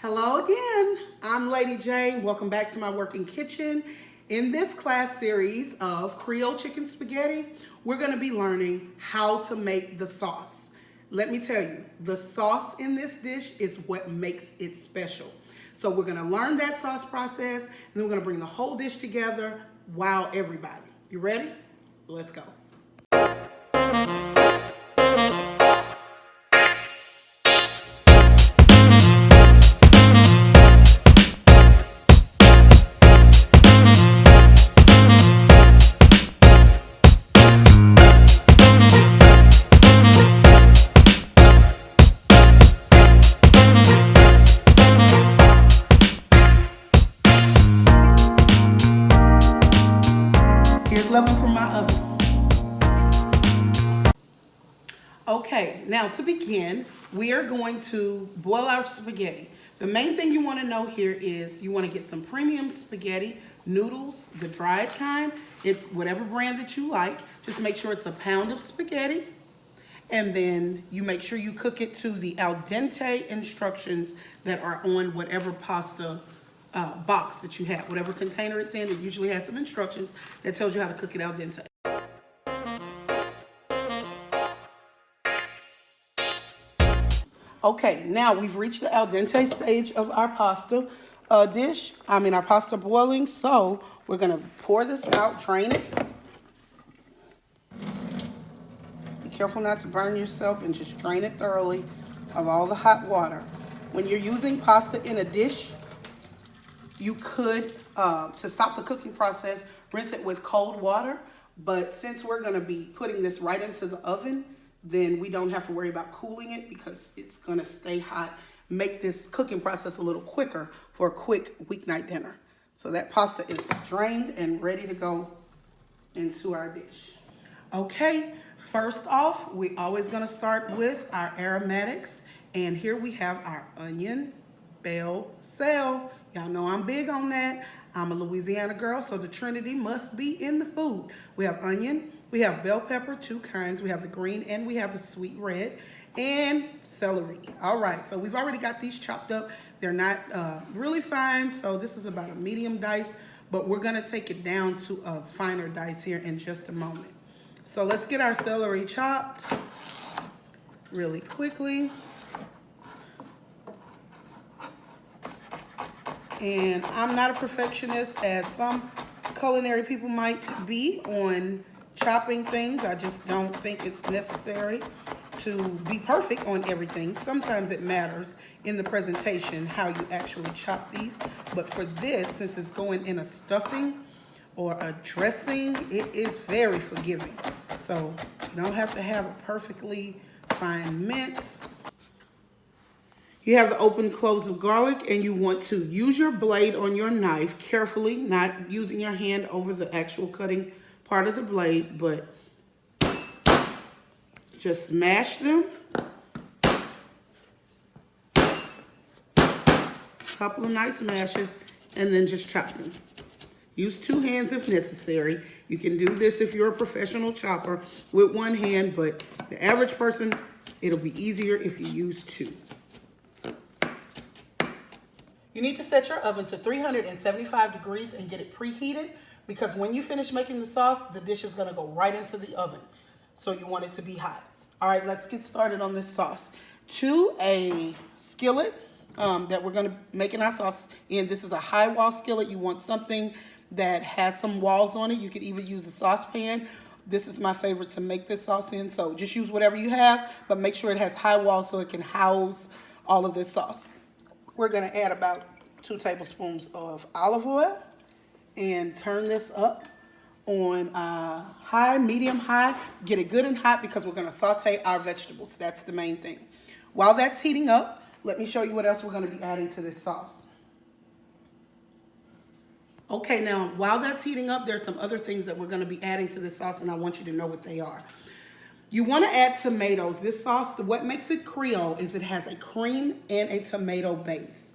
Hello again, I'm Lady J. Welcome back to my working kitchen. In this class series of Creole chicken spaghetti, we're gonna be learning how to make the sauce. Let me tell you, the sauce in this dish is what makes it special. So we're gonna learn that sauce process, and then we're gonna bring the whole dish together. Wow, everybody. You ready? Let's go. Here's Luvin from my oven. Okay, now to begin, we are going to boil our spaghetti. The main thing you want to know here is you want to get some premium spaghetti noodles, the dried kind, whatever brand that you like. Just make sure it's a pound of spaghetti, and then you make sure you cook it to the al dente instructions that are on whatever pasta box that you have, whatever container it's in. It usually has some instructions that tells you how to cook it al dente. Okay, now we've reached the al dente stage of our pasta our pasta boiling. So we're gonna pour this out, drain it. Be careful not to burn yourself, and just drain it thoroughly of all the hot water. When you're using pasta in a dish, you could, to stop the cooking process, rinse it with cold water. But since we're gonna be putting this right into the oven, then we don't have to worry about cooling it because it's gonna stay hot. Make this cooking process a little quicker for a quick weeknight dinner. So that pasta is drained and ready to go into our dish. Okay, first off, we're always gonna start with our aromatics. And here we have our onion, bell, celery. Y'all know I'm big on that. I'm a Louisiana girl, so the Trinity must be in the food. We have onion, we have bell pepper, two kinds. We have the green and we have the sweet red, and celery. All right, so we've already got these chopped up. They're not really fine, so this is about a medium dice, but we're gonna take it down to a finer dice here in just a moment. So let's get our celery chopped really quickly. And I'm not a perfectionist, as some culinary people might be, on chopping things. I just don't think it's necessary to be perfect on everything. Sometimes it matters in the presentation how you actually chop these. But for this, since it's going in a stuffing or a dressing, it is very forgiving. So you don't have to have a perfectly fine mince. You have the open cloves of garlic, and you want to use your blade on your knife carefully, not using your hand over the actual cutting part of the blade, but just smash them. Couple of nice smashes, and then just chop them. Use two hands if necessary. You can do this if you're a professional chopper with one hand, but the average person, it'll be easier if you use two. You need to set your oven to 375 degrees and get it preheated, because when you finish making the sauce, the dish is gonna go right into the oven. So you want it to be hot. All right, let's get started on this sauce. To a skillet that we're gonna make in our sauce in, this is a high wall skillet. You want something that has some walls on it. You could even use a saucepan. This is my favorite to make this sauce in, so just use whatever you have, but make sure it has high walls so it can house all of this sauce. We're gonna add about 2 tablespoons of olive oil and turn this up on high, medium high. Get it good and hot because we're gonna saute our vegetables. That's the main thing. While that's heating up, let me show you what else we're gonna be adding to this sauce. Okay, now while that's heating up, there's some other things that we're gonna be adding to this sauce, and I want you to know what they are. You wanna add tomatoes. This sauce, what makes it Creole is it has a cream and a tomato base.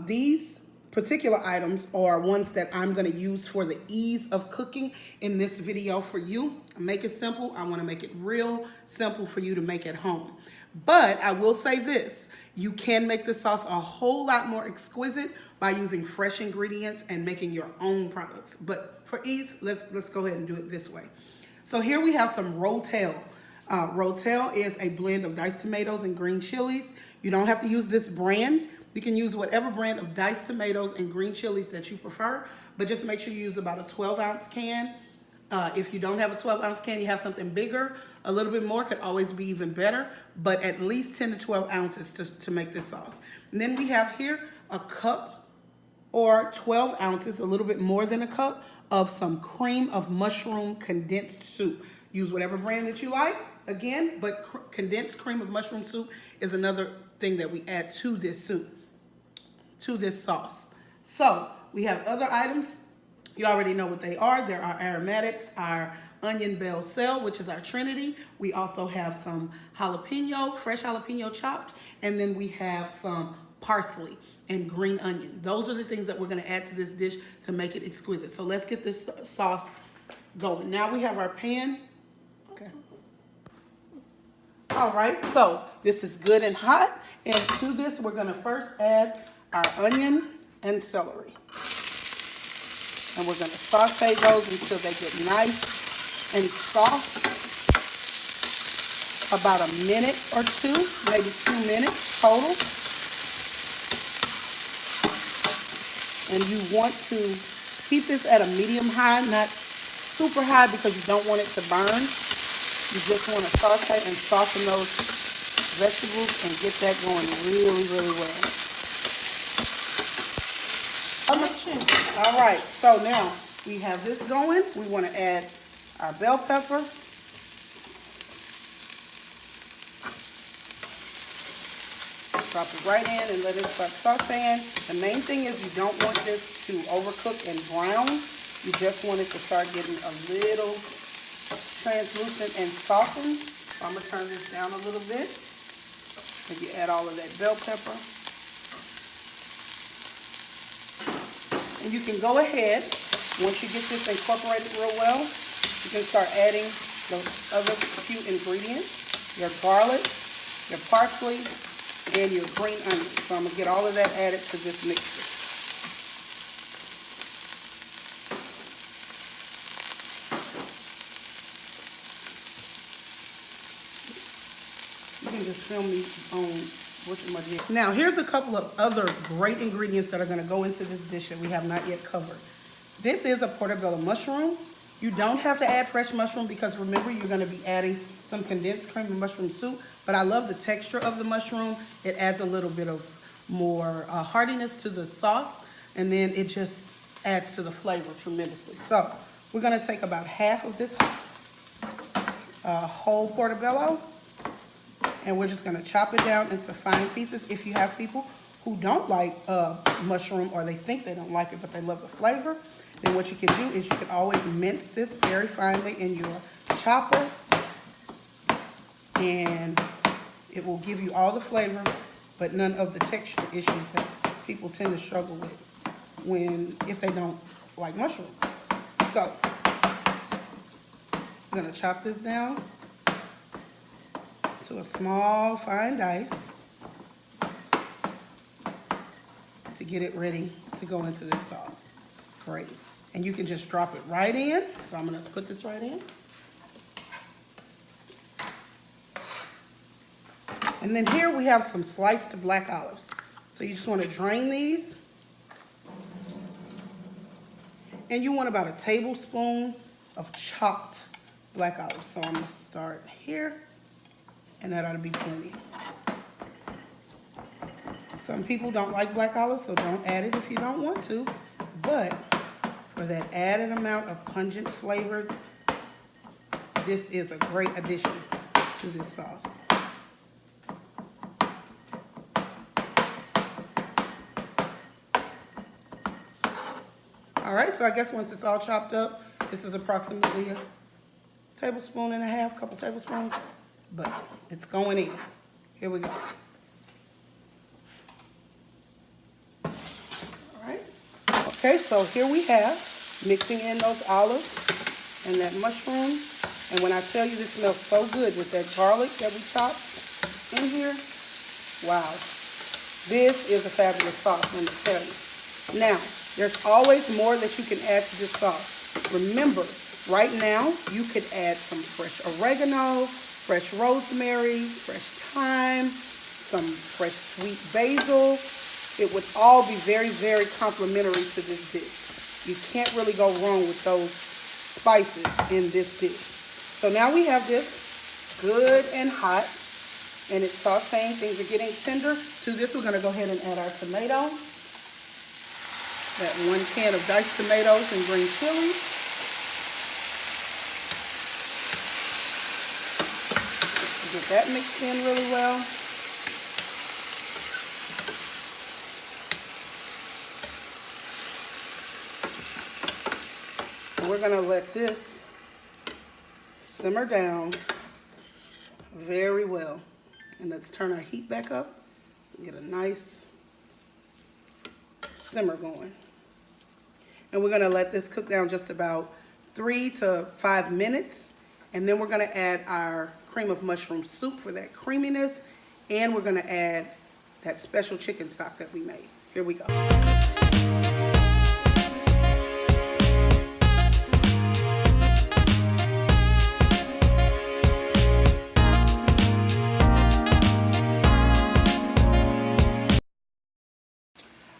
These particular items are ones that I'm going to use for the ease of cooking in this video for you. Make it simple. I want to make it real simple for you to make at home. But I will say this, you can make the sauce a whole lot more exquisite by using fresh ingredients and making your own products. But for ease, let's go ahead and do it this way. So here we have some rotel. Rotel is a blend of diced tomatoes and green chilies. You don't have to use this brand. You can use whatever brand of diced tomatoes and green chilies that you prefer, but just make sure you use about a 12-ounce can. If you don't have a 12-ounce can, you have something bigger. A little bit more could always be even better, but at least 10 to 12 ounces to make this sauce. And then we have here a cup or 12 ounces, a little bit more than a cup, of some cream of mushroom condensed soup. Use whatever brand that you like, again, but condensed cream of mushroom soup is another thing that we add to this soup, to this sauce. So we have other items. You already know what they are. There are aromatics, our onion bell cell, which is our trinity. We also have some jalapeno, fresh jalapeno chopped, and then we have some parsley and green onion. Those are the things that we're going to add to this dish to make it exquisite. So let's get this sauce going. Now we have our pan. Okay. All right, so this is good and hot. And to this, we're going to first add our onion and celery. And we're going to saute those until they get nice and soft. About a minute or two, maybe 2 minutes total. And you want to keep this at a medium high, not super high because you don't want it to burn. You just want to saute and soften those vegetables and get that going really, really well. All right, so now we have this going. We want to add our bell pepper. Drop it right in and let it start sauteing. The main thing is you don't want this to overcook and brown. You just want it to start getting a little translucent and softened. So I'm going to turn this down a little bit. And you add all of that bell pepper. And you can go ahead, once you get this incorporated real well, you can start adding the other few ingredients, your garlic, your parsley, and your green onion. So I'm going to get all of that added to this mixture. You can just film me on now, here's a couple of other great ingredients that are going to go into this dish that we have not yet covered. This is a portobello mushroom. You don't have to add fresh mushroom because remember you're going to be adding some condensed cream of mushroom soup, but I love the texture of the mushroom. It adds a little bit of more heartiness to the sauce, and then it just adds to the flavor tremendously. So we're going to take about half of this whole portobello, and we're just going to chop it down into fine pieces. If you have people who don't like mushroom, or they think they don't like it but they love the flavor, then what you can do is you can always mince this very finely in your chopper, and it will give you all the flavor but none of the texture issues that people tend to struggle with if they don't like mushroom. So I'm going to chop this down to a small fine dice to get it ready to go into this sauce. Great. And you can just drop it right in. So I'm going to put this right in. And then here we have some sliced black olives. So you just want to drain these. And you want about a tablespoon of chopped black olives. So I'm going to start here. And that ought to be plenty. Some people don't like black olives, so don't add it if you don't want to. But for that added amount of pungent flavor, this is a great addition to this sauce. All right, so I guess once it's all chopped up, this is approximately a tablespoon and a half, couple tablespoons. But it's going in. Here we go. All right. Okay, so here we have mixing in those olives and that mushroom. And when I tell you this smells so good with that garlic that we chopped in here, wow. This is a fabulous sauce, let me tell you. Now, there's always more that you can add to this sauce. Remember, right now, you could add some fresh oregano, fresh rosemary, fresh thyme, some fresh sweet basil. It would all be very, very complimentary to this dish. You can't really go wrong with those spices in this dish. So now we have this good and hot, and it's sauteing. Things are getting tender. To this, we're going to go ahead and add our tomato. That 1 can of diced tomatoes and green chilies. Get that mixed in really well. And we're going to let this simmer down very well. And let's turn our heat back up so we get a nice simmer going. And we're going to let this cook down just about 3 to 5 minutes. And then we're going to add our cream of mushroom soup for that creaminess. And we're going to add that special chicken stock that we made. Here we go.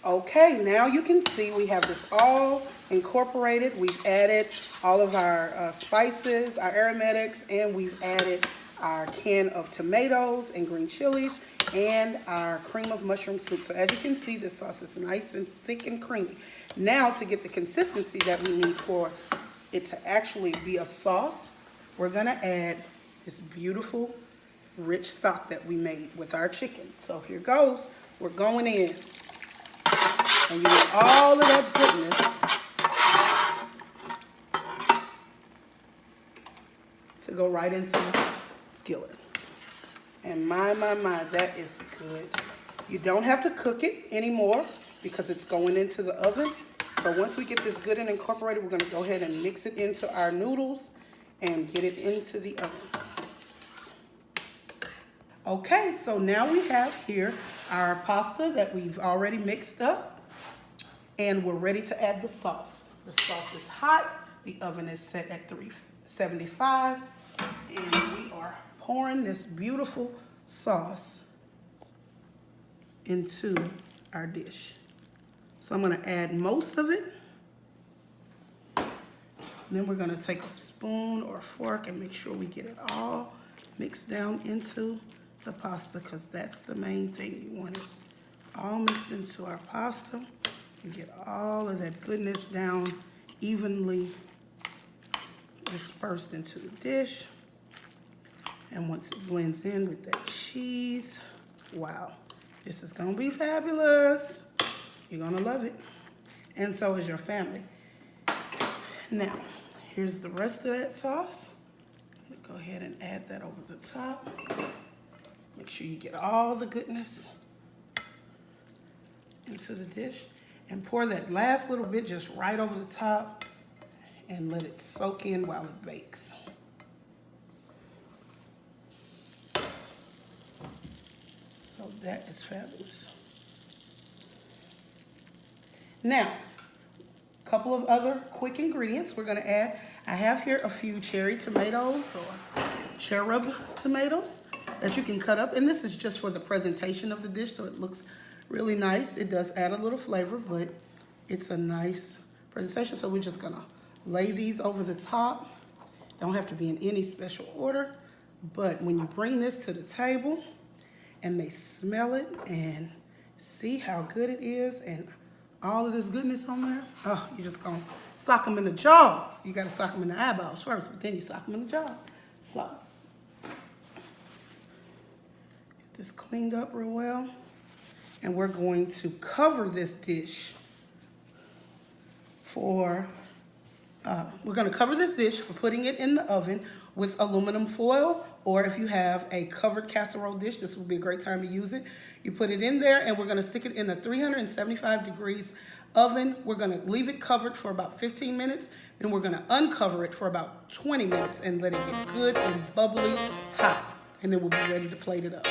Okay, now you can see we have this all incorporated. We've added all of our spices, our aromatics, and we've added our can of tomatoes and green chilies and our cream of mushroom soup. So as you can see, this sauce is nice and thick and creamy. Now to get the consistency that we need for it to actually be a sauce, we're gonna add this beautiful, rich stock that we made with our chicken. So here goes, we're going in. And you get all of that goodness to go right into the skillet. And my, that is good. You don't have to cook it anymore because it's going into the oven. So once we get this good and incorporated, we're going to go ahead and mix it into our noodles and get it into the oven. Okay, so now we have here our pasta that we've already mixed up. And we're ready to add the sauce. The sauce is hot. The oven is set at 375. And we are pouring this beautiful sauce into our dish. So I'm going to add most of it. Then we're going to take a spoon or a fork and make sure we get it all mixed down into the pasta, because that's the main thing. You want it all mixed into our pasta. You get all of that goodness down evenly dispersed into the dish. And once it blends in with that cheese, wow, this is gonna be fabulous. You're gonna love it. And so is your family. Now, here's the rest of that sauce. I'm gonna go ahead and add that over the top. Make sure you get all the goodness into the dish. And pour that last little bit just right over the top and let it soak in while it bakes. So that is fabulous. Now, a couple of other quick ingredients we're gonna add. I have here a few cherry tomatoes or cherub tomatoes that you can cut up. And this is just for the presentation of the dish, so it looks really nice. It does add a little flavor, but it's a nice presentation. So we're just gonna lay these over the top. Don't have to be in any special order, but when you bring this to the table and they smell it and see how good it is and all of this goodness on there, oh, you're just gonna sock them in the jaws. You gotta sock them in the eyeballs first, but then you sock them in the jaw. So, get this cleaned up real well. And we're going to cover this dish for putting it in the oven with aluminum foil, or if you have a covered casserole dish, this would be a great time to use it. You put it in there and we're gonna stick it in a 375 degrees Oven, we're gonna leave it covered for about 15 minutes. Then we're gonna uncover it for about 20 minutes and let it get good and bubbly hot. And then we'll be ready to plate it up.